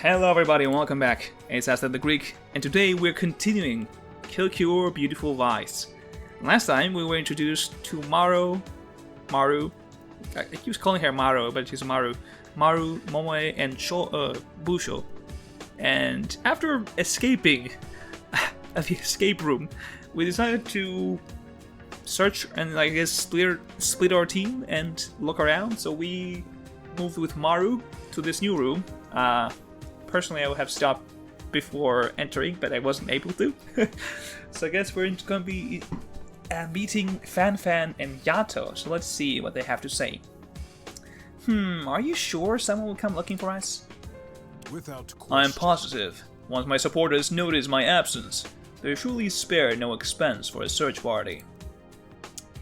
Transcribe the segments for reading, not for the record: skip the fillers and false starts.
Hello everybody and welcome back. It's Asta the Greek, and today we're continuing Killcure Beautiful Vice. Last time we were introduced to Maru, I keep calling her Maru, but she's Maru, Momoe, and Busho. And after escaping the escape room, we decided to search and I guess split our team and look around. So we moved with Maru to this new room. Personally, I would have stopped before entering, but I wasn't able to. So I guess we're going to be meeting Fan and Yato. So let's see what they have to say. Are you sure someone will come looking for us? Without question. I am positive. Once my supporters notice my absence, they surely spare no expense for a search party.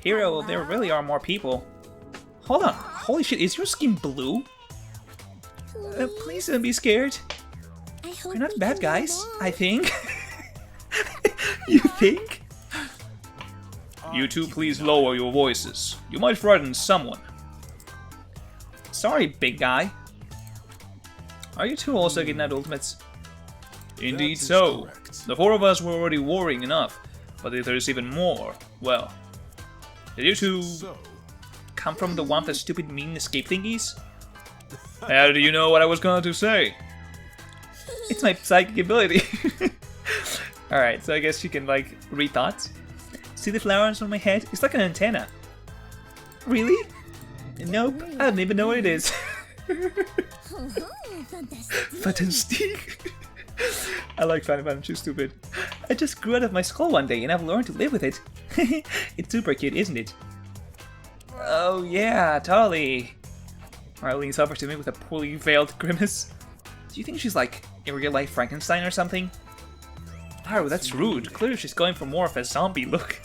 Hero, there really are more people. Hold on. Holy shit, is your skin blue? Please don't be scared. We're not bad guys, I think. You think? You two please lower your voices. You might frighten someone. Sorry, big guy. Are you two also getting out ultimates? Indeed so. Correct. The four of us were already worrying enough, but if there's even more, well. Did you two So, come from the one with the stupid mean escape thingies? How do you know what I was going to say? It's my psychic ability. Alright, so I guess you can like read thoughts. See the flowers on my head? It's like an antenna. Really? Nope, I don't even know what it is. Fantastic. I like Fan, she's stupid. I just grew out of my skull one day and I've learned to live with it. It's super cute, isn't it? Oh yeah, totally. Marlene offers to me with a poorly veiled grimace. Do you think she's like a real life Frankenstein or something? Oh, that's rude. Clearly she's going for more of a zombie look.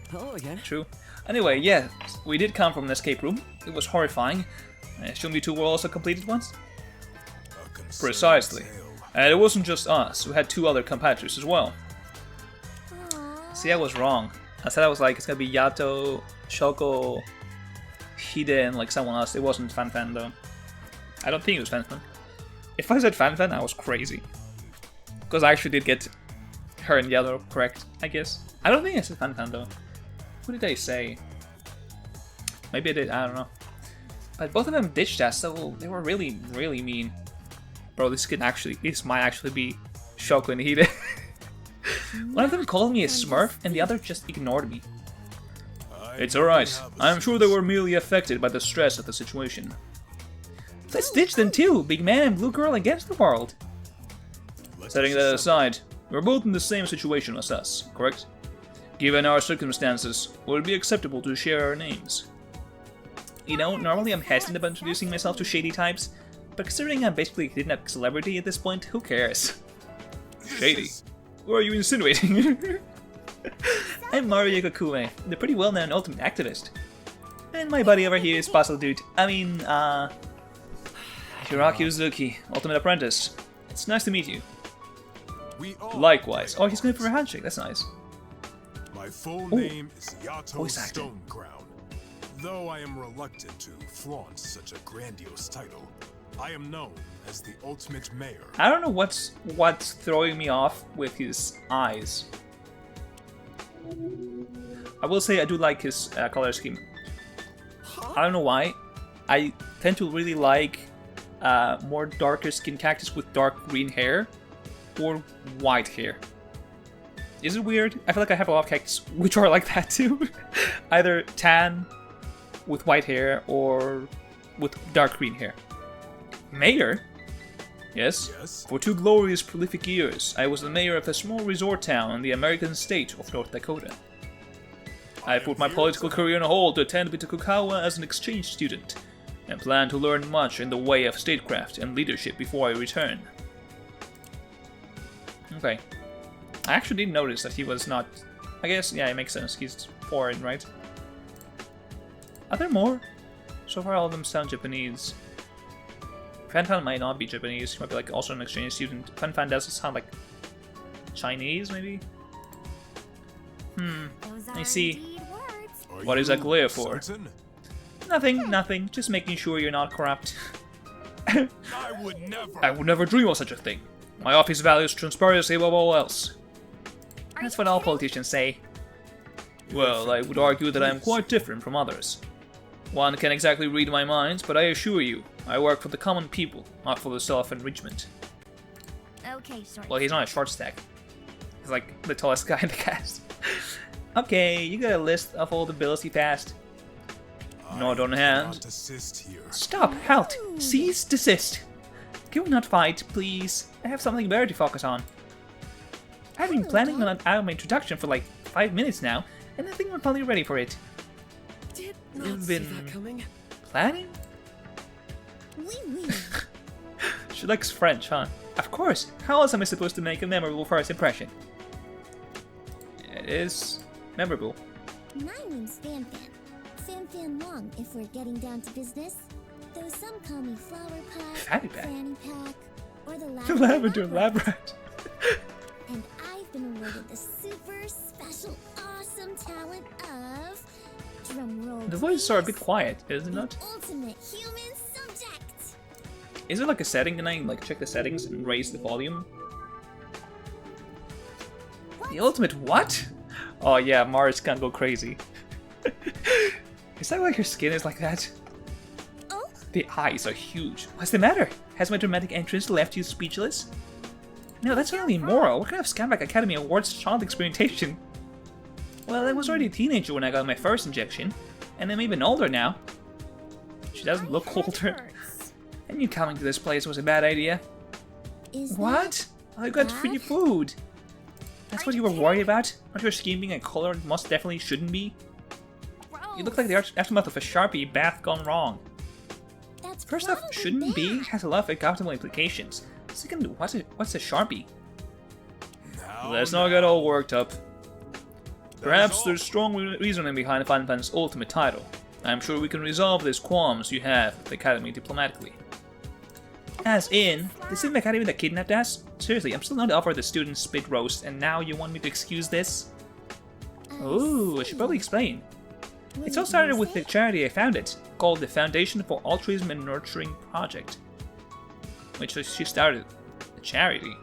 Hello again. True. Anyway, yeah, we did come from an escape room. It was horrifying. I assume you two were also completed ones? a concerning Precisely. tale. And it wasn't just us, we had two other competitors as well. See, I was wrong. I said I was like, it's gonna be Yato, Shoko, Hide, and like someone else. It wasn't Fan though. I don't think it was Fan. If I said Fan, I was crazy. Because I actually did get her and Yato correct, I guess. I don't think I said Fan though. Who did I say? Maybe I did, I don't know. But both of them ditched us, so they were really, really mean. Bro, this might actually be Shoko and Hide. One of them called me a smurf, and the other just ignored me. It's alright. I'm sure they were merely affected by the stress of the situation. Let's ditch them too, big man and blue girl against the world. Setting that aside, we're both in the same situation as us, correct? Given our circumstances, would it be acceptable to share our names? You know, normally I'm hesitant about introducing myself to shady types, but considering I'm basically a kidnapped celebrity at this point, who cares? Shady? What are you insinuating? I'm Mario Kakume, the pretty well-known ultimate activist. And my buddy over here is Puzzle Dude. Hiraki Uzuki, ultimate apprentice. It's nice to meet you. We all Likewise. play Oh, he's going for a handshake, that's nice. My full Ooh. name is Yato Voice acting. Stonecrown. Though I am reluctant to flaunt such a grandiose title, I am known as the ultimate mayor. I don't know what's throwing me off with his eyes. I will say I do like his color scheme. I don't know why. I tend to really like more darker skinned cactus with dark green hair or white hair. Is it weird? I feel like I have a lot of cactus which are like that too. Either tan with white hair or with dark green hair. Mayor? Yes. Yes? For 2 glorious, prolific years, I was the mayor of a small resort town in the American state of North Dakota. I put my political career on hold to attend Bitokukawa as an exchange student, and plan to learn much in the way of statecraft and leadership before I return. Okay. I actually didn't notice that he was not... I guess, yeah, it makes sense. He's foreign, right? Are there more? So far all of them sound Japanese. Fan might not be Japanese, he might be like also an exchange student. Fan does sound like Chinese, maybe? I see. Are What is you that glare for? certain? Nothing, just making sure you're not corrupt. I would never. I would never dream of such a thing. My office values transparency above all else. That's what all politicians say. Well, I would argue that I am quite different from others. One can't exactly read my mind, but I assure you, I work for the common people, not for the self-enrichment. Okay, short. Well, he's not a short stack. He's like the tallest guy in the cast. Okay, you got a list of all the bills he passed. Nod on hand. Desist here. Stop! Halt! Cease! Desist! Can we not fight, please? I have something better to focus on. I've been planning on my introduction for like 5 minutes now, and I think we're finally ready for it. Did You've not see been- that coming. Planning? Oui, oui. She likes French, huh? Of course! How else am I supposed to make a memorable first impression? It is memorable. My name's Fan Fan. Fan Fan Long, if we're getting down to business. Though some call me Flower Pot, Fanny Pack. Fanny Pack, or the The Lavender Lab Rat. And I've been awarded the super special awesome talent of drumroll. The voices are a bit please, quiet, isn't the it? ultimate human subject. Is there like a setting? Can I like check the settings and raise the volume? The ultimate what? Oh yeah, Mars can't go crazy. Is that why her skin is like that? Oh, The eyes are huge. What's the matter? Has my dramatic entrance left you speechless? No, that's not only immoral. What kind of scumbag Academy Awards child experimentation? Well, I was already a teenager when I got my first injection, and I'm even older now. She doesn't look my head older. hurts. I knew coming to this place was a bad idea. Is What? I got free bad? food. That's what you were worried about? Aren't your skin being a color it most definitely shouldn't be? that You look like the aftermath of a Sharpie bath gone wrong. That's First off, probably shouldn't be bad. has a lot of uncomfortable implications. Second, what's a Sharpie? Now, Let's not get all worked up. Perhaps all. there's strong reasoning behind Fan Fan's ultimate title. I'm sure we can resolve these qualms you have with the Academy diplomatically. As in, the same Academy that kidnapped us? Seriously, I'm still not offered the student spit roast, and now you want me to excuse this? Ooh, I should probably explain. It's all started with the charity I founded, called the Foundation for Altruism and Nurturing Project. Which she started a charity.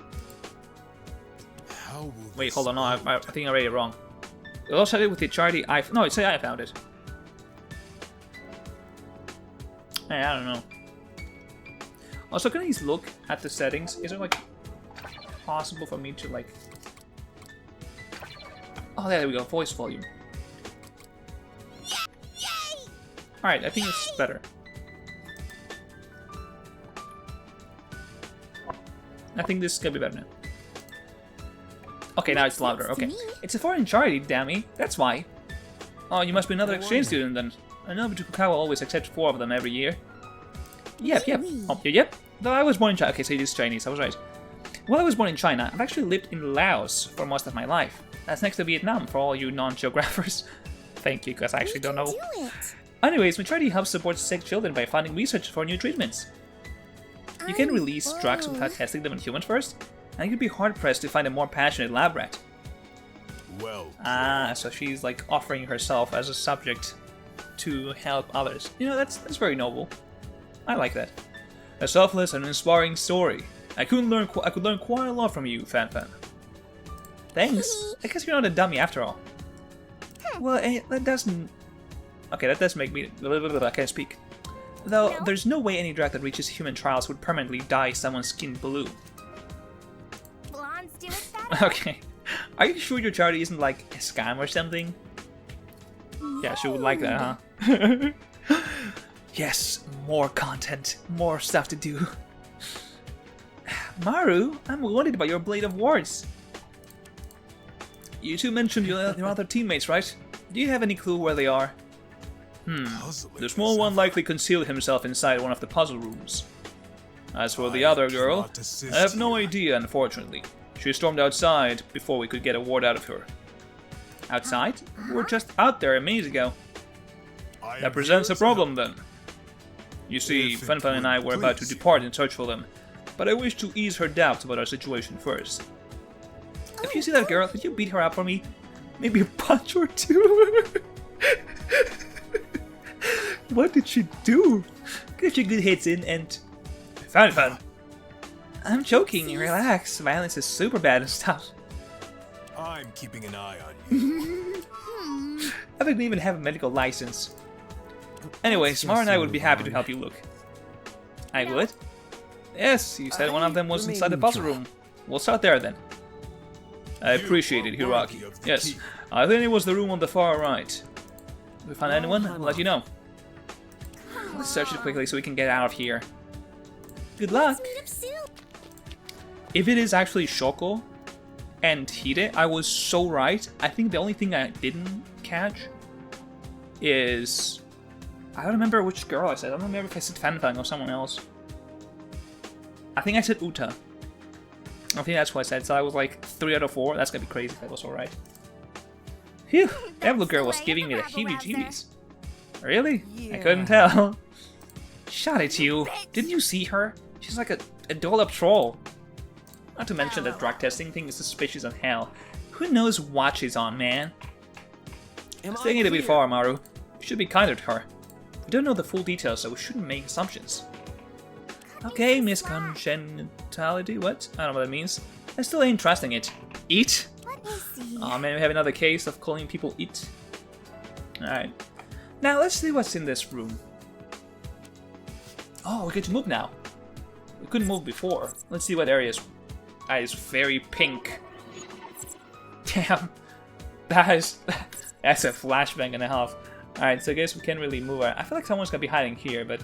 How will Wait, this hold on, no, I end? think I read it wrong. It all started with the charity no, it's I found it. Hey, I don't know. Also, can I just look at the settings? Is it like possible for me to like? Oh, there we go. Voice volume. All right, I think it's better. I think this is gonna be better now. Okay, now it's louder. Okay, it's a foreign charity, dammy. That's why. Oh, you must be another exchange student then. I know Fukukawa always accepts 4 of them every year. Yep. Oh, yep. Though I was born in China. Okay, so it is Chinese. I was right. Well, I was born in China. I've actually lived in Laos for most of my life. That's next to Vietnam for all you non-geographers. Thank you, because I actually don't know. Do it. Anyways, my charity helps support sick children by funding research for new treatments. You can release drugs without testing them in humans first, and you'd be hard-pressed to find a more passionate lab rat. Well, Ah, so she's like offering herself as a subject to help others. You know, that's very noble. I like that. A selfless and inspiring story. I could learn quite a lot from you, Fan Fan. Thanks. I guess you're not a dummy after all. Well, that doesn't. Okay, that does make me. I can't speak. Though No. there's no way any drug that reaches human trials would permanently dye someone's skin blue. Blondes do it better. Okay. Are you sure your charity isn't like a scam or something? Yeah, she would like that, huh? Yes, more content, more stuff to do. Maru, I'm worried about your blade of words. You two mentioned your other teammates, right? Do you have any clue where they are? puzzling The small as one ever. likely concealed himself inside one of the puzzle rooms. As for the I other girl, cannot assist I have no here. idea, unfortunately. She stormed outside before we could get a word out of her. Outside? We were just out there a minute ago. I am That presents here a to problem then. You see, If it Fan Fan and I would were about to please you. depart in search for them, but I wish to ease her doubts about our situation first. If you see that girl, could you beat her up for me? Maybe a punch or two? What did she do? Get your good hits in and... Fun, fun. I'm joking, relax. Violence is super bad and stuff. I'm keeping an eye on you. I didn't even have a medical license. Anyway, Smart and I would be happy to help you look. I would? Yes, you said one of them was inside the puzzle room. We'll start there then. I appreciate it, Hiraki. Yes, I think it was the room on the far right. If we find anyone, I'll let you know. Let's search it quickly so we can get out of here. Good luck! If it is actually Shoko and Hide, I was so right. I think the only thing I didn't catch is... I don't remember which girl I said. I don't remember if I said Fanfang or someone else. I think I said Uta. I think that's what I said. So I was like 3 out of 4. That's gonna be crazy if I was alright. Phew! That little girl was giving me the heebie-jeebies. Really? I couldn't tell. Shut it, you. Didn't you see her? She's like a dollop troll. Not to mention that drug testing thing is suspicious as hell. Who knows what she's on, man? Staying it a bit far, Maru. We should be kinder to her. We don't know the full details, so we shouldn't make assumptions. Okay, miscongenitality, what? I don't know what that means. I still ain't trusting it. Eat? Oh man, we have another case of calling people eat. Alright. Now let's see what's in this room. Oh, we get to move now. We couldn't move before. Let's see what areas. That is very pink. Damn. That's a flashbang and a half. Alright, so I guess we can't really move. I feel like someone's gonna be hiding here, but...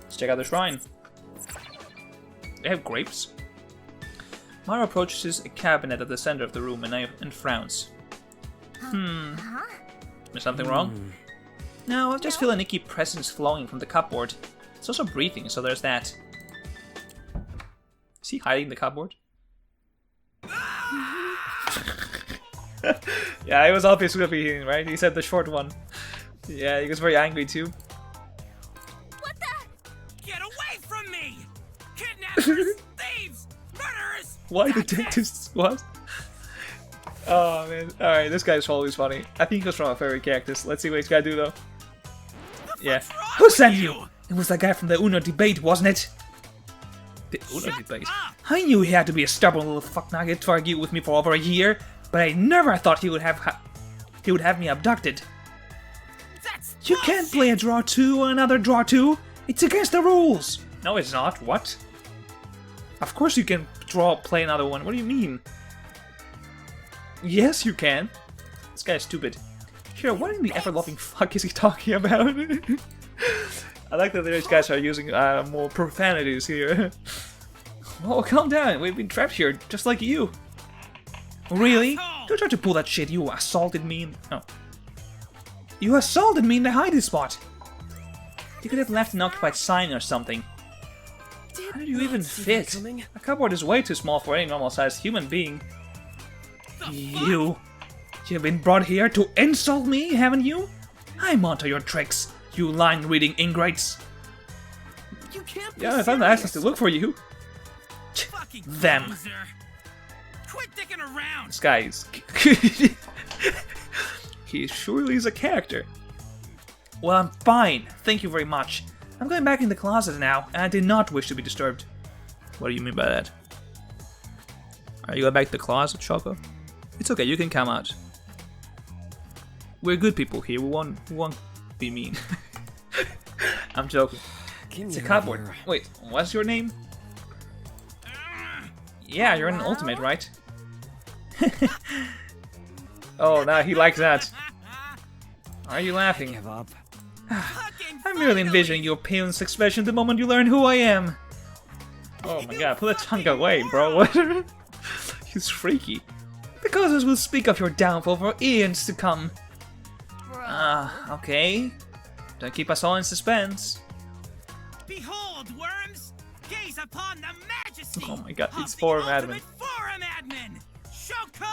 Let's check out the shrine. They have grapes. Mara approaches a cabinet at the center of the room and frowns. Is something wrong? No, I just feel an icky presence flowing from the cupboard. It's also breathing, so there's that. Is he hiding the cupboard? Yeah, it was obvious who be hitting, right? He said the short one. Yeah, he was very angry too. What the? Get away from me! Kidnappers, thieves, murderers! Why the dentist? What? Oh man. Alright, this guy's always funny. I think he was from a fairy cactus. Let's see what he's gotta do though. Yeah. Who sent you? It was that guy from the Uno debate, wasn't it? The Uno debate? I knew he had to be a stubborn little fucknugget to argue with me for over a year, but I never thought he would have me abducted. You can't play a draw 2 or another draw 2. It's against the rules. No, it's not. What? Of course you can play another one. What do you mean? Yes, you can. This guy's stupid. Sure, what in the ever-loving fuck is he talking about? I like that these guys are using more profanities here. Oh, calm down. We've been trapped here, just like you. Really? Don't try to pull that shit. You assaulted me in... Oh. You assaulted me in the hiding spot. You could have left an occupied sign or something. How did you even fit? A cupboard is way too small for any normal-sized human being. You've been brought here to insult me, haven't you? I'm onto your tricks, you line-reading ingrates. You can't be Yeah, I found the access to look for you. Them. Loser. Quit dicking around. This guy is... He surely is a character. Well, I'm fine. Thank you very much. I'm going back in the closet now, and I did not wish to be disturbed. What do you mean by that? Are you going back to the closet, Shoko? It's okay, you can come out. We're good people here. We won't be mean. I'm joking. It's a cupboard. Wait, what's your name? Yeah, you're an ultimate, right? Oh, now he likes that. Are you laughing? Give up. I'm merely envisioning your paleness expression the moment you learn who I am. Oh my god, put that tongue away, bro. What? He's freaky. The causes will speak of your downfall for eons to come. Okay. Don't keep us all in suspense. Behold, worms! Gaze upon the majesty Oh my god, of it's the forum admin. ultimate forum admin, Shoko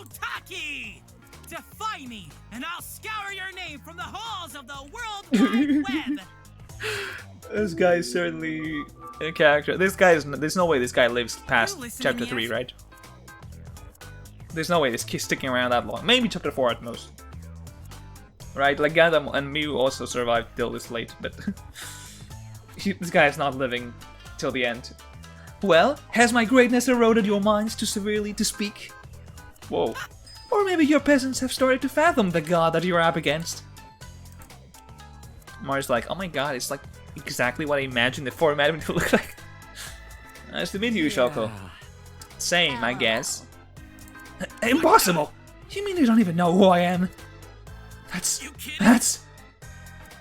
Otaki! Defy me, and I'll scour your name from the halls of the World Wide Web! This guy is certainly a character. This guy is. There's no way this guy lives past You listen chapter yet? 3, right? There's no way this kid's sticking around that long. Maybe chapter 4 at most. Right? Like Gundam and Mew also survived till this late, but This guy is not living till the end. Well, has my greatness eroded your minds too severely to speak? Whoa. Or maybe your peasants have started to fathom the god that you're up against. Mario's like, oh my god, it's like exactly what I imagined the format would look like. Nice to meet you, Shoko. Same, I guess. Impossible! You mean you don't even know who I am? That's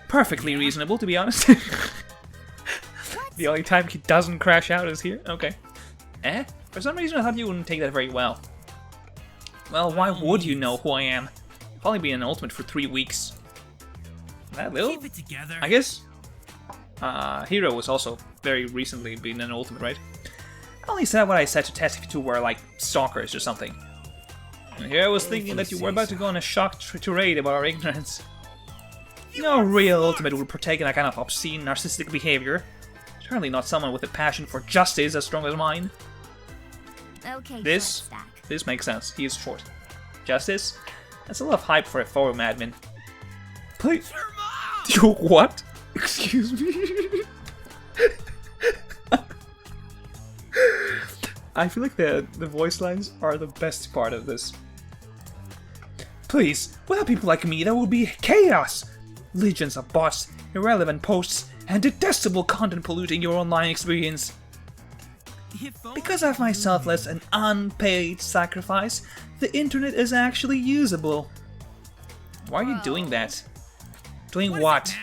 perfectly reasonable, to be honest. The only time he doesn't crash out is here? Okay. For some reason I thought you wouldn't take that very well. Well, why would you know who I am? I've only been an ultimate for 3 weeks. That little? Keep it together. I guess Hero was also very recently been an ultimate, right? I only said what I said to test if you two were like stalkers or something. And here I was thinking that you were about to go on a shock tirade about our ignorance. No real ultimate would partake in that kind of obscene, narcissistic behavior. Certainly not someone with a passion for justice as strong as mine. Okay, This makes sense. He is short. Justice? That's a lot of hype for a forum admin. Please. You what? Excuse me? I feel like the voice lines are the best part of this. Please, without people like me, there would be chaos! Legions of bots, irrelevant posts, and detestable content polluting your online experience. Because of my selfless and unpaid sacrifice, the internet is actually usable. Why are you doing that? Doing what?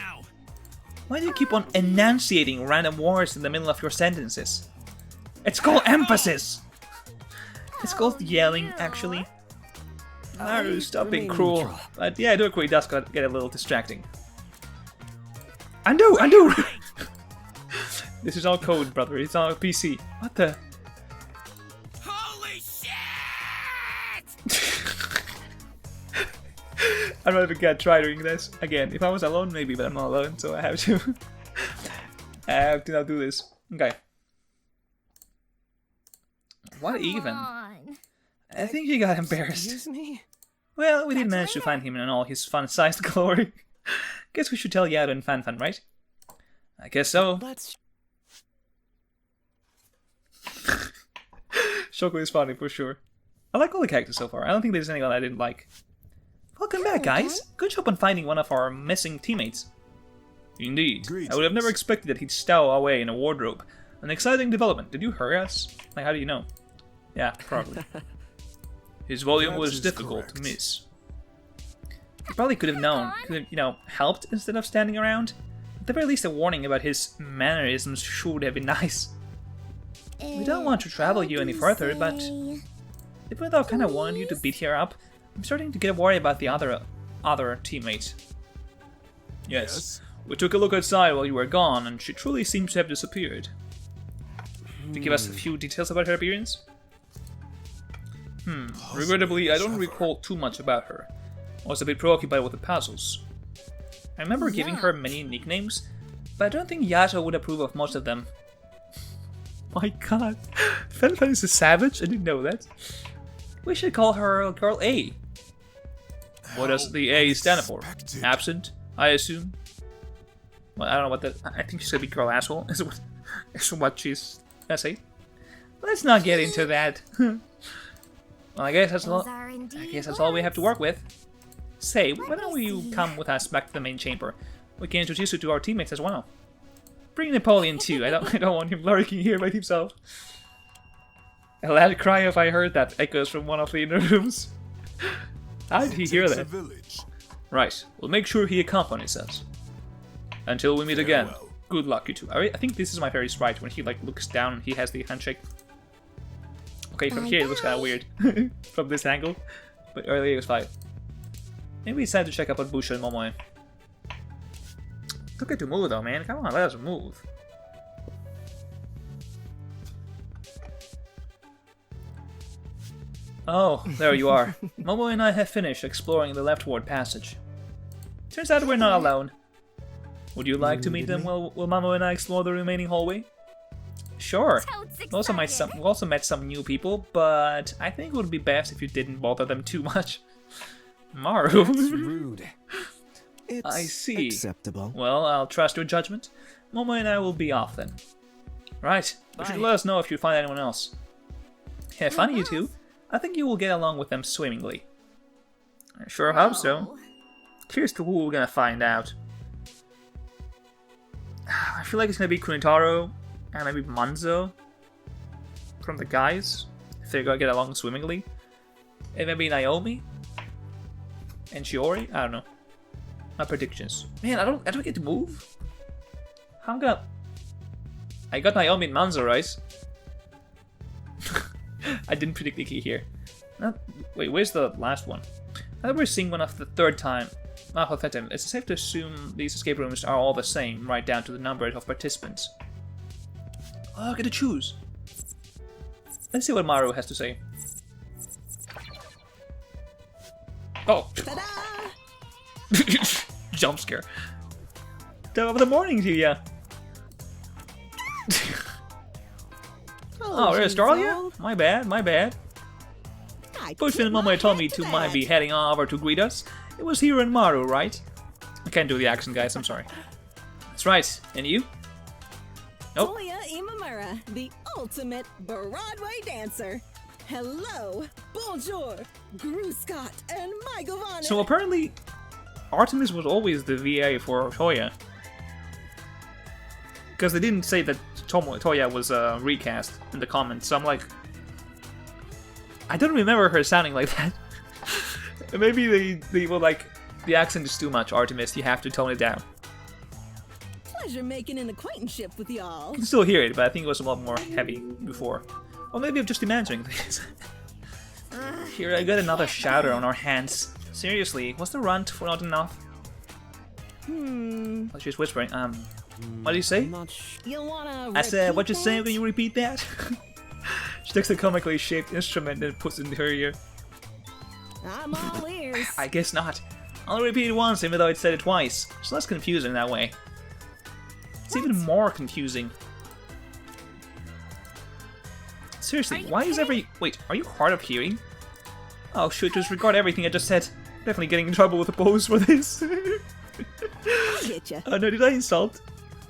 Why do you keep on enunciating random words in the middle of your sentences? It's called emphasis! It's called yelling, actually. Naru, stop being cruel. But yeah, I do agree, it does get a little distracting. Undo! This is all code, brother. It's all PC. What the? Holy shit! I'm not even gonna try doing this again. If I was alone, maybe, but I'm not alone, so I have to. I have to not do this. Okay. What even? I think he got embarrassed. Excuse me? Well, we did manage to find him in all his fun-sized glory. Guess we should tell Yato and Fanfan, right? I guess so. Let's... Shoko is funny for sure. I like all the characters so far. I don't think there's anyone I didn't like. Welcome back, guys. Good job on finding one of our missing teammates. Indeed. I would have never expected that he'd stow away in a wardrobe. An exciting development. Did you hurry us? Like, how do you know? Yeah, probably. His volume was difficult to miss. He probably could have known. Could have, helped instead of standing around. At the very least, a warning about his mannerisms should have been nice. We don't want to travel you any further, but even though I kind of wanted you to beat her up, I'm starting to get worried about the other teammate. Yes, we took a look outside while you were gone, and she truly seems to have disappeared. Could you give us a few details about her appearance? Regrettably, I don't recall too much about her. I was a bit preoccupied with the puzzles. I remember giving her many nicknames, but I don't think Yato would approve of most of them. My god, Fanfan is a savage? I didn't know that. We should call her Girl A. What does the A stand for? Absent, I assume? Well, I don't know what that... I think she's gonna be Girl Asshole, is what she's gonna say. Let's not get into that. Well, I guess that's all we have to work with. Say, why don't you come with us back to the main chamber? We can introduce you to our teammates as well. Bring Napoleon too. I don't want him lurking here by himself. A loud cry if I heard that echoes from one of the inner rooms. How did he hear that? Right, we'll make sure he accompanies us. Until we meet again. Good luck, you two. I think this is my favorite sprite when he like looks down and he has the handshake. Okay, from here it looks kind of weird from this angle, but earlier it was fine. Maybe it's time to check up on Busho and Momoe. Look at to move though, man. Come on, let us move. Oh, there you are. Momoe and I have finished exploring the leftward passage. Turns out we're not alone. Would you like to meet them while Momoe and I explore the remaining hallway? Sure. We also met some new people, but I think it would be best if you didn't bother them too much. Maru. That's rude. It's I see. Acceptable. Well, I'll trust your judgment. Momo and I will be off then. Right, but you should Bye. let us know if you find anyone else. Have fun, you two. I think you will get along with them swimmingly. I sure hope so. Curious to who we're gonna find out. I feel like it's gonna be Kunitaro and maybe Manzo from the guys, if they're gonna get along swimmingly. And maybe Naomi and Shiori. I don't know. My predictions. Man, I don't get to move. How am I gonna? I got Naomi and Manzo, right? I didn't predict the key here. Wait, where's the last one? I thought we were seeing one of the third time. It's safe to assume these escape rooms are all the same, right down to the number of participants. Oh, I get to choose. Let's see what Maru has to say. Oh! Jump scare. Top of the morning to ya. Oh, there's Darlia? My bad. Bushman and Momo told me to might be heading over to greet us. It was Hiro and Maru, right? I can't do the accent, guys, I'm sorry. That's right. And you? Nope. Toya Imamura, the ultimate Broadway dancer. Hello, bonjour, Gruscott, and my Giovanni. So apparently, Artemis was always the VA for Toya. Because they didn't say that Toya was recast in the comments, so I'm like... I don't remember her sounding like that. Maybe they were like, the accent is too much, Artemis, you have to tone it down. Pleasure making an acquaintanceship with y'all. You can still hear it, but I think it was a lot more heavy before. Or maybe I'm just imagining things. Here, I got another shouter on our hands. Seriously, was the runt for not enough? Oh, she's whispering. What do you say? You'll wanna I said, what you repeat say? that? Can you repeat that? She takes a comically shaped instrument and puts it in her ear. I'm all ears. I guess not. I'll repeat it once, even though it said it twice. It's less confusing that way. It's even more confusing. Seriously, why is every... Wait, are you hard of hearing? Oh shoot, disregard everything I just said. Definitely getting in trouble with the police for this. I'll get ya. Oh no, did I insult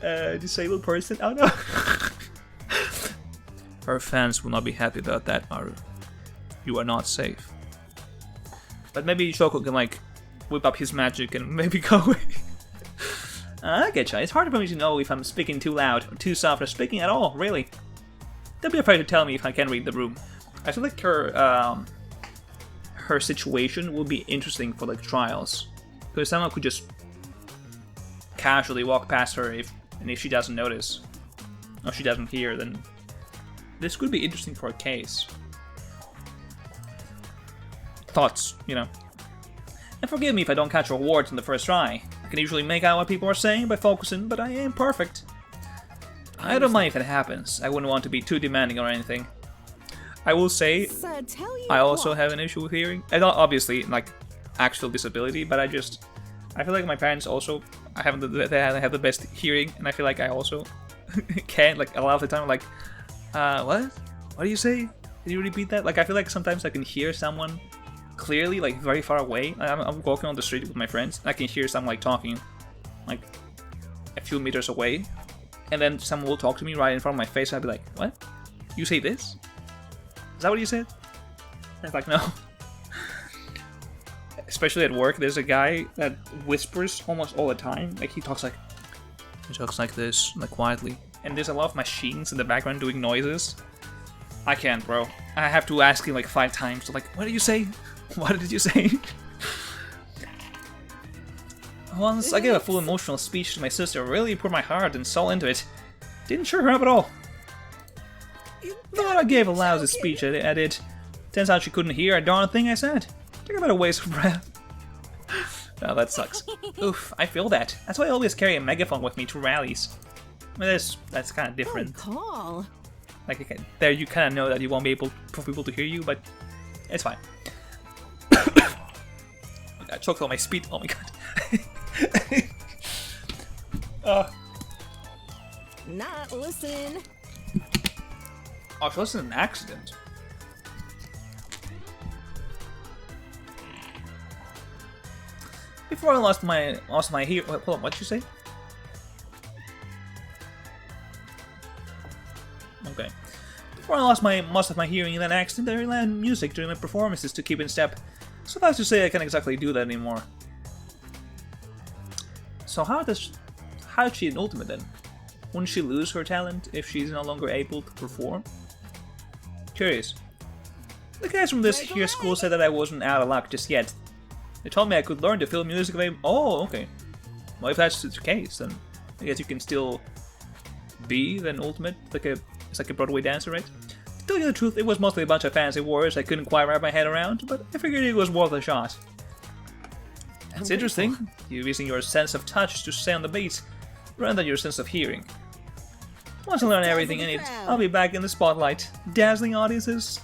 a disabled person? Oh no. Her fans will not be happy about that, Maru. You are not safe. But maybe Shoko can like whip up his magic and maybe go away. I get ya. It's hard for me to know if I'm speaking too loud or too soft or speaking at all, really. Don't be afraid to tell me if I can read the room. I feel like her situation will be interesting for like trials. Because someone could just casually walk past her if she doesn't notice. Or she doesn't hear, then this could be interesting for a case. Thoughts, you know. And forgive me if I don't catch her words in the first try. I can usually make out what people are saying by focusing, but I ain't perfect. I don't mind if it happens. I wouldn't want to be too demanding or anything. I will say, So tell you I also what. have an issue with hearing. And not obviously, like, actual disability, but I feel like my parents also, they have the best hearing, and I feel like I also can't, like, a lot of the time, like, what? What do you say? Can you repeat that? Like, I feel like sometimes I can hear someone clearly, like, very far away. I'm walking on the street with my friends, I can hear someone, like, talking, like, a few meters away, and then someone will talk to me right in front of my face, and I'll be like, what? You say this? Is that what you said? And it's like, no. Especially at work, there's a guy that whispers almost all the time. Like, he talks like this, like, quietly. And there's a lot of machines in the background doing noises. I can't, bro. I have to ask him like 5 times. So like, what did you say? What did you say? Once I gave a full emotional speech to my sister, really poured my heart and soul into it. Didn't cheer her up at all. Thought I gave a lousy speech at it. Turns out she couldn't hear a darn thing I said. Talk about a waste of breath. Oh, that sucks. Oof, I feel that. That's why I always carry a megaphone with me to rallies. I mean, that's kind of different. Good call. Like, there you kind of know that you won't be able for people to hear you, but it's fine. I choked on my speed. Oh my god. Not listen. Oh, so this is an accident. Before I lost my hear. Hold on, what'd you say? Before I lost most of my hearing in that accident, I relied on music during my performances to keep in step. Suffice to say, I can't exactly do that anymore. So how's she an ultimate then? Wouldn't she lose her talent if she's no longer able to perform? Curious. The guys from this here school said that I wasn't out of luck just yet. They told me I could learn to feel music if I... Oh, okay. Well, if that's the case, then I guess you can still be an ultimate, it's like a Broadway dancer, right? To tell you the truth, it was mostly a bunch of fancy words I couldn't quite wrap my head around, but I figured it was worth a shot. That's interesting. You're using your sense of touch to stay on the beat, rather than your sense of hearing. Once I learn everything in it, I'll be back in the spotlight, dazzling audiences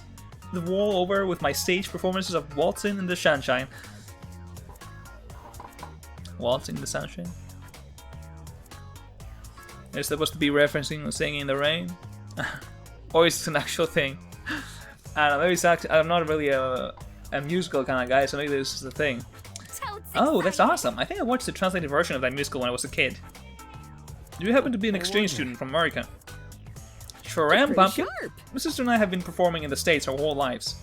the world over with my stage performances of Waltzing in the Sunshine. Waltzing in the Sunshine? Is that supposed to be referencing Singing in the Rain? Or is it an actual thing? I don't know, maybe it's actually, I'm not really a musical kind of guy, so maybe this is the thing. Oh, that's awesome! I think I watched the translated version of that musical when I was a kid. Do you happen to be an exchange student from America? Sure am, Pumpkin. My sister and I have been performing in the States our whole lives.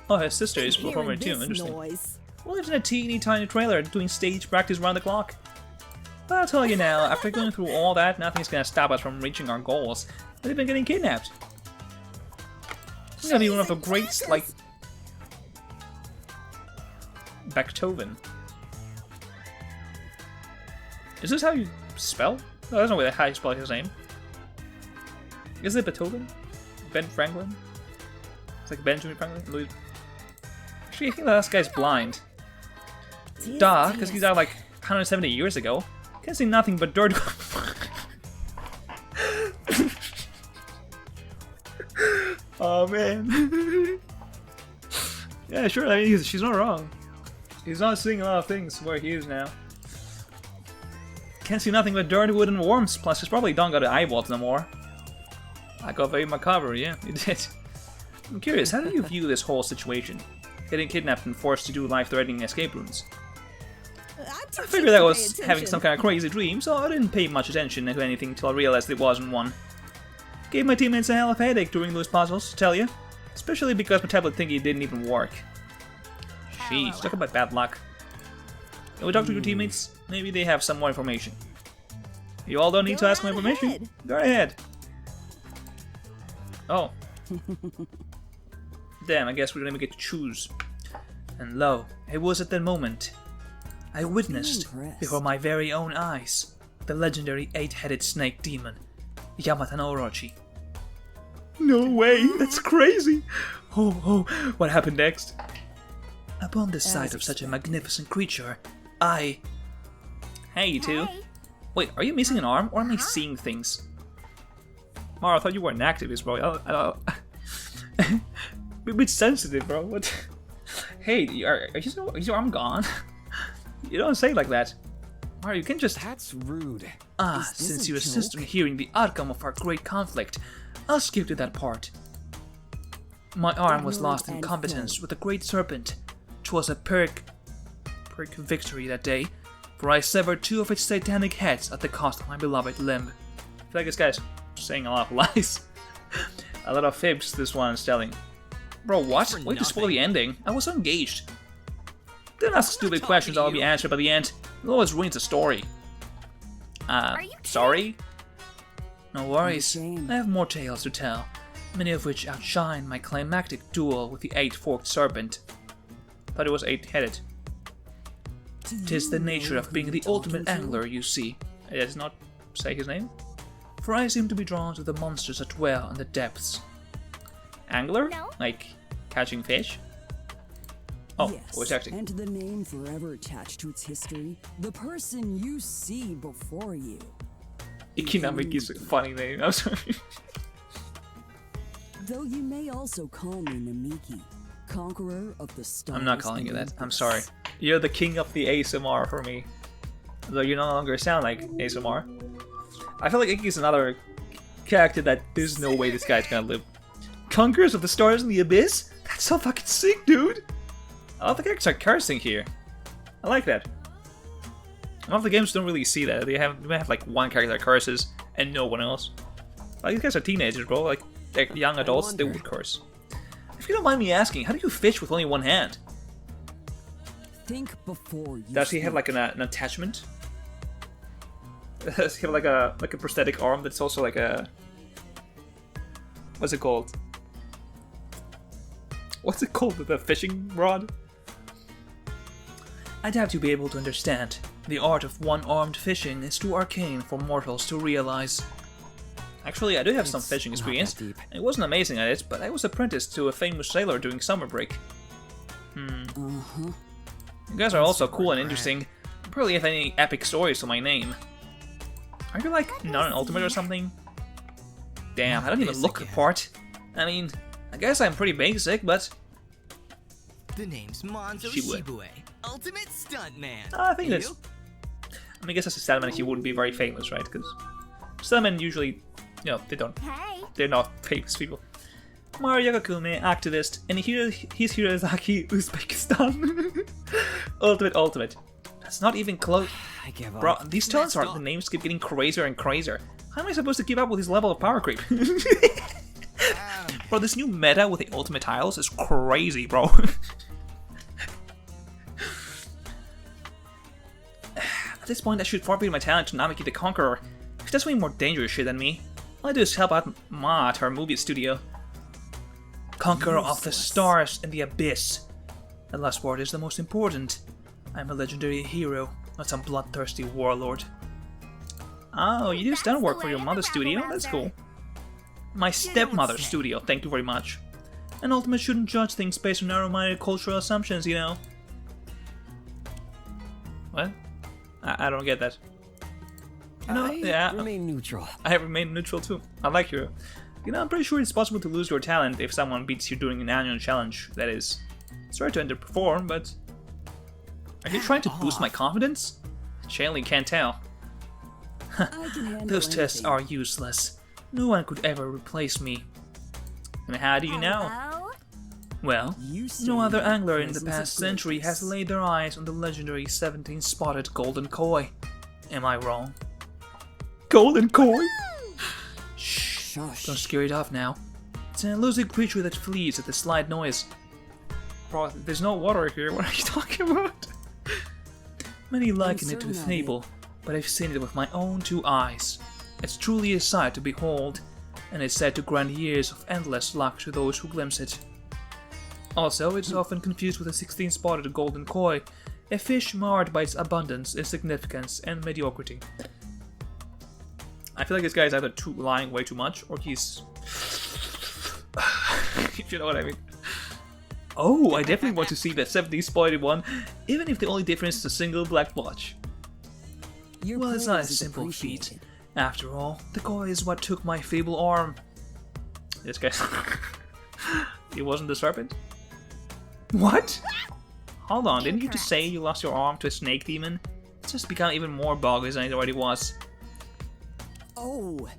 Oh, her sister is performing too, interesting. We lived in a teeny tiny trailer doing stage practice around the clock. But I'll tell you now, after going through all that, nothing's gonna stop us from reaching our goals. We've been getting kidnapped. It's gonna be one of the greats, like... Beethoven. Is this how you spell? No, that's not how you spell his name. Is it Beethoven? Ben Franklin? It's like Benjamin Franklin? Louis... Actually, I think that guy's blind. Duh, because he's out like 170 years ago. Can't see nothing but dirt. Oh man. Yeah, sure, I mean, she's not wrong. He's not seeing a lot of things where he is now. Can't see nothing but dirt, wood, and worms. Plus, he's probably don't got the eyeballs no more. I got very macabre, yeah, you did. I'm curious, how do you view this whole situation? Getting kidnapped and forced to do life-threatening escape rooms. I figured I was having some kind of crazy dream, so I didn't pay much attention to anything until I realized it wasn't one. Gave my teammates a hell of a headache during those puzzles, to tell you. Especially because my tablet thingy didn't even work. Sheesh, talk about bad luck. Can we talk to your teammates? Maybe they have some more information. You all don't need to ask my permission. Go ahead. Oh. Damn, I guess we're gonna get to choose. And lo, it was at that moment I witnessed before my very own eyes the legendary 8-headed snake demon, Yamata no Orochi. No way, that's crazy! Oh, what happened next? Upon the sight of such a magnificent creature, Hey, you two. Wait, are you missing an arm, or am I seeing things? Mara, I thought you were an activist, bro. Be a bit sensitive, bro. What? Hey, is your arm gone? You don't say it like that. Mara, you can just... That's rude. Since you assist in hearing the outcome of our great conflict, I'll skip to that part. My arm was lost in competence with the great serpent. 'Twas a Pyrrhic victory that day, for I severed 2 of its satanic heads at the cost of my beloved limb. I feel like this guy's saying a lot of lies. A lot of fibs this one is telling. Bro, what? Wait to spoil the ending. I was so engaged. Don't ask stupid questions that'll be answered by the end. It always ruins the story. Sorry? No worries. I have more tales to tell, many of which outshine my climactic duel with the 8-forked serpent. Thought it was 8-headed. 'Tis the nature of being the ultimate angler, you see. It does not say his name. For I seem to be drawn to the monsters that dwell in the depths. Angler? No. Like catching fish? Oh, Yes, voice acting. and the name forever attached to its history, the person you see before you. Ikinamiki is a funny name, I'm sorry. Though you may also call me Namiki, conqueror of the stars. I'm not calling you and that, I'm Olympus. sorry. You're the king of the ASMR for me. Though you no longer sound like ASMR. I feel like Iki's another character that there's no way this guy's gonna live. Conquerors of the stars and the abyss? That's so fucking sick, dude! A lot of the characters are cursing here. I like that. A lot of the games don't really see that. They have like one character that curses and no one else. Like, these guys are teenagers, bro. Like, like young adults, they would curse. If you don't mind me asking, how do you fish with only one hand? Think before you Does he have speak. like an attachment? Does he have like a prosthetic arm that's also like a... What's it called? What's it called? The fishing rod? I doubt you'll be able to understand. The art of one-armed fishing is too arcane for mortals to realize. Actually, I do have some It's fishing not that experience. deep. I wasn't amazing at it, but I was apprenticed to a famous sailor during summer break. Uh-huh. You guys are also cool and interesting. I probably have any epic stories to my name. Are you like not an ultimate or something? Damn, I don't even look the part. I mean, I guess I'm pretty basic, but The name's Monzo Shibue. Shibue, ultimate stuntman. I think You? that's... I mean, I guess as a stuntman he wouldn't be very famous, right? Because stuntmen usually, you know, Hey, they're not famous people. Mario Yakume, activist, and he's Hirazaki, Uzbekistan. Ultimate. That's not even close. I give up. Bro, these turns Messed are, the up. names keep getting crazier and crazier. How am I supposed to keep up with his level of power creep? Bro, this new meta with the ultimate tiles is crazy, bro. At this point, I should forfeit my talent to Namiki the Conqueror. She does way more dangerous shit than me. All I do is help out Ma at her movie studio. Conqueror of the Useless. stars and the abyss. The last word is the most important. I'm a legendary hero, not some bloodthirsty warlord. Oh, you do That's stunt the work for way your of a mother's studio? rabble That's rouser. cool. My stepmother's say. studio, thank you very much. An ultimate shouldn't judge things based on narrow-minded cultural assumptions, you know. What? I don't get that. No, I yeah. remain neutral. I remain neutral too. I like you. You know, I'm pretty sure it's possible to lose your talent if someone beats you during an annual challenge, that is. Sorry to underperform, but... Are you trying to boost my confidence? Surely can't tell. I can handle Those tests anything. are useless. No one could ever replace me. And how do you know? hello? Well, You no other stand angler in the presence of past century has greatness. laid their eyes on the legendary 17-spotted golden koi. Am I wrong? Golden koi? Shh, Shush. don't scare it off now. It's an elusive creature that flees at the slight noise. Bro, there's no water here, what are you talking about? Many liken it to a certain I fable, but I've seen it with my own two eyes. It's truly a sight to behold, and it's said to grant years of endless luck to those who glimpse it. Also, it's often confused with a 16-spotted golden koi, a fish marred by its abundance, insignificance, and mediocrity. I feel like this guy is either lying way too much, or he's... if you know what I mean. Oh, I definitely want to see that 17-spotted one, even if the only difference is a single black blotch. Your Well, it's not a praise is simple feat. appreciated. After all, the koi is what took my feeble arm. This guy... It wasn't the serpent? What? Hold on, didn't you just say you lost your arm to a snake demon? It's just become even more bogus than it already was. Oh,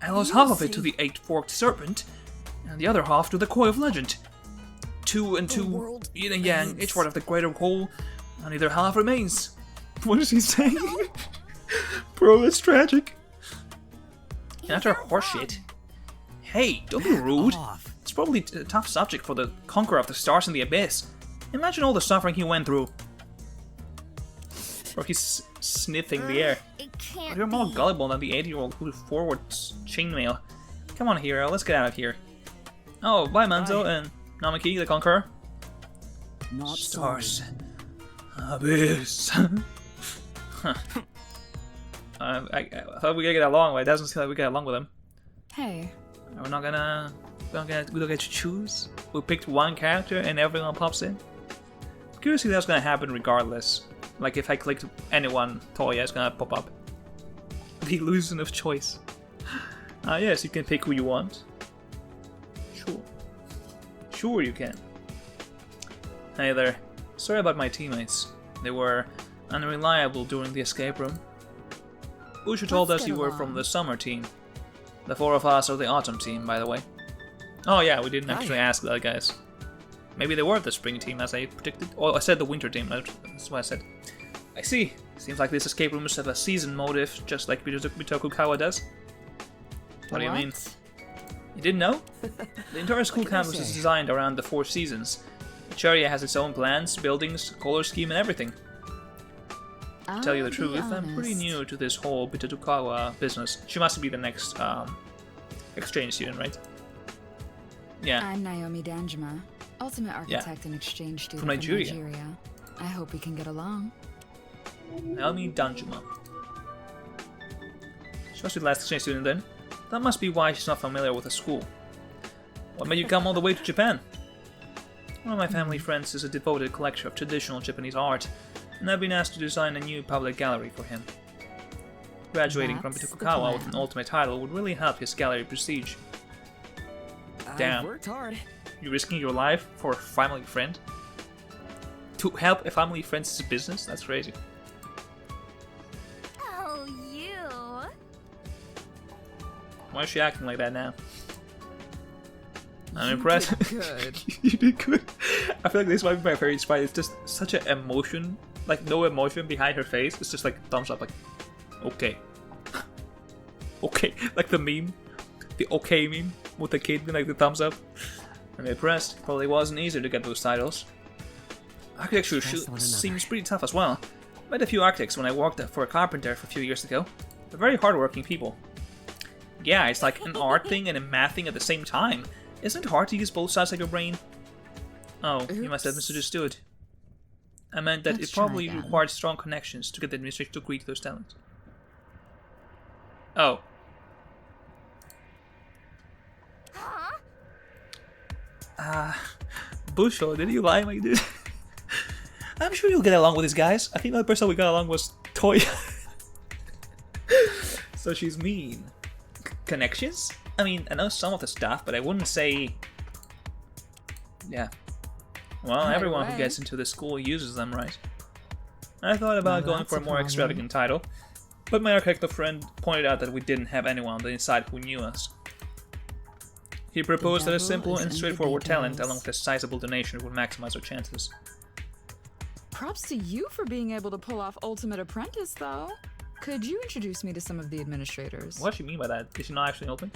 I lost You half of it to see- the 8-forked serpent, and the other half to the koi of legend. 2 and 2, world yin and yang, ends. each part of the greater whole, and neither half remains. What is he saying? Bro, that's tragic. And after horseshit. Hey, don't be rude. Off. It's probably a tough subject for the conqueror of the stars and the abyss. Imagine all the suffering he went through. Or he's sniffing the air. It can't You're more be. gullible than the 80-year-old who forwards chainmail. Come on, hero, let's get out of here. Oh, bye, Manzo and Namaki, the conqueror. not Stars. sorry. Abyss. Huh. I thought we could get along, but it doesn't seem like we get along with him. Hey, We're not gonna... We don't get to choose. We picked one character and everyone pops in. Curious if that's gonna happen regardless. Like if I clicked anyone, Toya is gonna pop up. The illusion of choice. Yes, you can pick who you want. Sure. Sure you can. Hey there. Sorry about my teammates. They were unreliable during the escape room. Bushu told Let's us get you were along. from the summer team. The 4 of us are the autumn team, by the way. Oh yeah, we didn't actually ask that, guys. Maybe they were the spring team, as I predicted. Oh, I said the winter team, that's what I said. I see. Seems like this escape room must have a season motive, just like Mitoku Kawa does. What do you mean? Didn't know? The entire school campus is designed around the 4 seasons. Each area has its own plans, buildings, color scheme, and everything. To tell you the truth, I'm pretty new to this whole Bitatukawa business. She must be the next exchange student, right? Yeah. I'm Naomi Danjuma, ultimate architect and exchange student from Nigeria. I hope we can get along. Naomi Danjuma. She must be the last exchange student then. That must be why she's not familiar with the school. What made you come all the way to Japan? One of my family friends is a devoted collector of traditional Japanese art, and I've been asked to design a new public gallery for him. Graduating from Bitatukawa with an ultimate title would really help his gallery prestige. Damn. I've worked hard. You're risking your life for a family friend? To help a family friend's business? That's crazy. Oh, you. Why is she acting like that now? I'm impressed. Good. You did good. I feel like this might be my favorite sprite. It's just such an emotion, like no emotion behind her face. It's just like thumbs up, like, okay. Okay, like the meme. The okay meme with the kid being like the thumbs up. I'm impressed. Probably wasn't easier to get those titles. Architecture seems pretty tough as well. Met a few architects when I worked for a carpenter for a few years ago. They're very hardworking people. Yeah, it's like an art thing and a math thing at the same time. Isn't it hard to use both sides of your brain? Oh, you must have misunderstood. I meant that it probably required strong connections to get the administration to agree to those talents. Oh. Busho, did you lie, my dude? I'm sure you'll get along with these guys. I think the other person we got along was Toya. So she's mean. Connections? I mean, I know some of the stuff, but I wouldn't say... Yeah. Well, everyone who gets into the school uses them, right? I thought about going for a more extravagant title, but my architect friend pointed out that we didn't have anyone on the inside who knew us. He proposed that a simple and straightforward talent along with a sizable donation would maximize our chances. Props to you for being able to pull off Ultimate Apprentice, though. Could you introduce me to some of the administrators? What does she mean by that? Is she not actually open?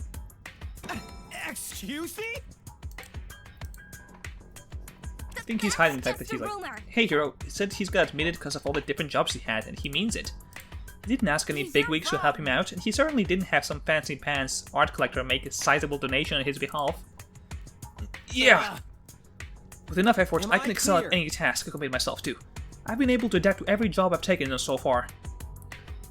Excuse me? I think he's hiding the fact that he's like, hey hero, he said he's got admitted because of all the different jobs he had, and he means it. He didn't ask any bigwigs to help him out, and he certainly didn't have some fancy pants art collector make a sizable donation on his behalf. Yeah! With enough effort, I can excel at any task I commit myself to. I've been able to adapt to every job I've taken so far.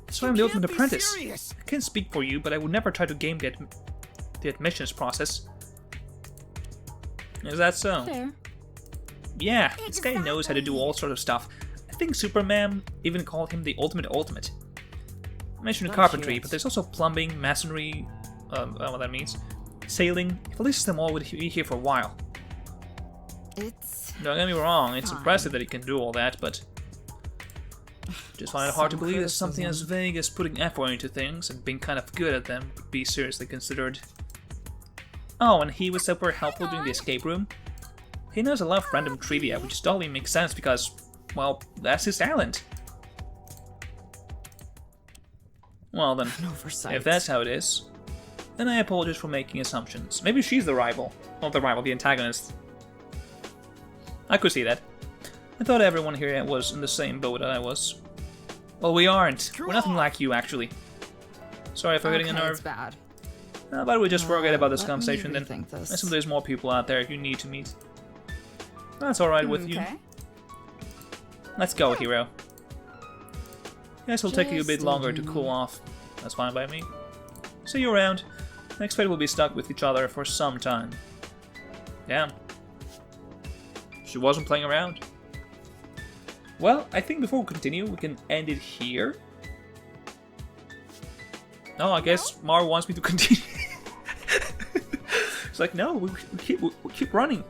That's why I'm the ultimate apprentice. I can't speak for you, but I would never try to game the admissions process. Is that so? Fair. Yeah, this guy knows how to do all sorts of stuff. I think Superman even called him the ultimate. I mentioned carpentry, but there's also plumbing, masonry, what that means, sailing. If he lists them all, we'd be here for a while. Don't get me wrong, it's impressive that he can do all that, but just find it hard to believe that something as vague as putting effort into things and being kind of good at them would be seriously considered. Oh, and he was super helpful during the escape room. He knows a lot of random trivia, which totally makes sense because, well, that's his talent. Well then, if that's how it is, then I apologize for making assumptions. Maybe she's the rival. Not the rival, the antagonist. I could see that. I thought everyone here was in the same boat that I was. Well, we aren't. We're nothing like you, actually. Sorry for getting a nerve. It's bad. How about we just forget about this conversation then? I This. assume there's more people out there you need to meet. That's alright with you. Let's go, hero. Guess it'll take you a bit longer to cool off. That's fine by me. See you around. Next fight will be stuck with each other for some time. Damn. She wasn't playing around. Well, I think before we continue, we can end it here. No, I guess Mar wants me to continue. It's like, no, we keep running.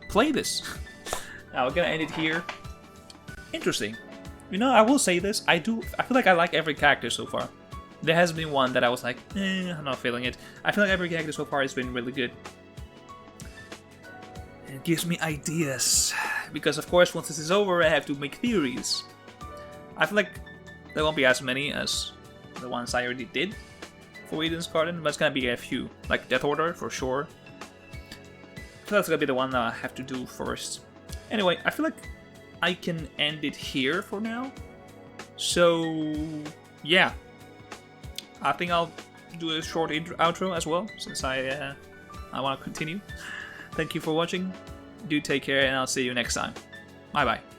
Play this. Now we're gonna end it here. Interesting. You know, I will say this. I feel like I like every character so far. There hasn't been one that I was like, I'm not feeling it. I feel like every character so far has been really good. And it gives me ideas. Because of course, once this is over, I have to make theories. I feel like there won't be as many as the ones I already did for Eden's Garden, but it's gonna be a few. Like Death Order, for sure. feel that's gonna be the one that I have to do first. Anyway, I feel like I can end it here for now. So yeah, I think I'll do a short outro as well, since I want to continue. Thank you for watching. Do take care, and I'll see you next time. Bye bye.